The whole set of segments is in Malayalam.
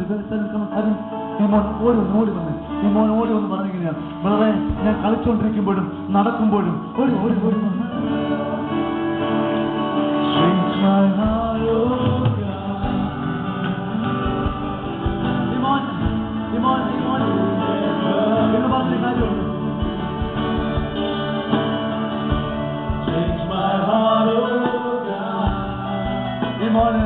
ഈ മോൻ ഓടി വന്ന് ഈ മോൻ ഓടി വന്ന് പറഞ്ഞിങ്ങനെയാണ്, വളരെ ഞാൻ കളിച്ചുകൊണ്ടിരിക്കുമ്പോഴും നടക്കുമ്പോഴും ഓടി എന്ന് പറഞ്ഞ കാര്യമുണ്ട്. ഈ മോന്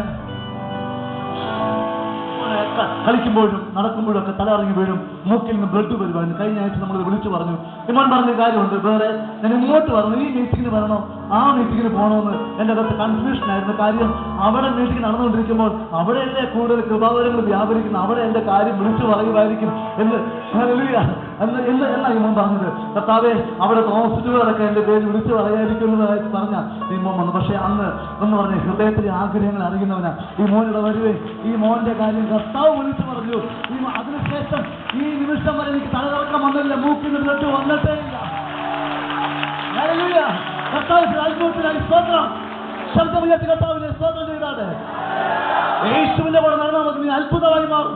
കളിക്കുമ്പോഴും നടക്കുമ്പോഴും ഒക്കെ തലയിറങ്ങി വീഴും, മൂക്കിൽ നിന്ന് ബ്ലഡ് വരുവായിരുന്നു. കഴിഞ്ഞ ആഴ്ച നമ്മൾ വിളിച്ചു പറഞ്ഞു. ഇമോൻ പറഞ്ഞ കാര്യമുണ്ട്, വേറെ ഞാൻ ഇങ്ങോട്ട് പറഞ്ഞു, ഈ മീറ്റിങ്ങിന് വരണോ ആ മീറ്റിങ്ങിന് പോകണമെന്ന് എൻ്റെ അകത്ത് കൺഫ്യൂഷൻ ആയിരുന്നു. കാര്യം അവിടെ മീറ്റിംഗ് നടന്നുകൊണ്ടിരിക്കുമ്പോൾ അവിടെയല്ലേ കൂടുതൽ കൃപാവരങ്ങൾ വ്യാപരിക്കുന്ന, അവിടെ എൻ്റെ കാര്യം വിളിച്ചു പറയുമായിരിക്കും എന്നാ ഇമോൻ പറഞ്ഞത്. കർത്താവേ, അവിടെ ഹോസ്പിറ്റലുകളൊക്കെ എൻ്റെ പേര് വിളിച്ചു പറയാതിരിക്കും എന്ന് പറഞ്ഞ ഈ മോൻ വന്നു. പക്ഷെ അന്ന് എന്ന് പറഞ്ഞ ഹൃദയത്തിലെ ആഗ്രഹങ്ങൾ അറിയുന്നവനാ ഈ മോനിടെ വരുവേ. ഈ മോന്റെ കാര്യം കർത്താവ് വിളിച്ചു പറഞ്ഞു. അതിനുശേഷം ഈ നിമിഷം വരെ എനിക്ക് തലകറക്കം വന്നില്ല, മൂക്കിന് ബ്ലഡ് വന്നിട്ടേ ഇല്ല. കർത്താവിന്റെ അത്ഭുതത്തിനായി സ്തോത്രം. ശബ്ദമുയർത്തി കർത്താവിനെ സ്തോത്രം ചെയ്താതെ യേശുവിന്റെ കൂടെ നടന്നാൽ മതി, നീ അത്ഭുതമായി മാറും.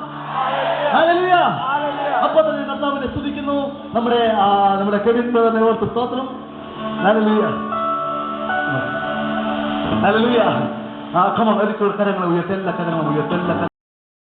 അപ്പൊ തന്നെ കർത്താവിനെ സ്തുതിക്കുന്നു. നമ്മുടെ കെവിൻ ബ്രദറിനെ ഓർത്ത് സ്തോത്രം. കരങ്ങൾ ഉയർത്തി, എല്ലാ കരങ്ങളും ഉയർത്തി, എല്ലാ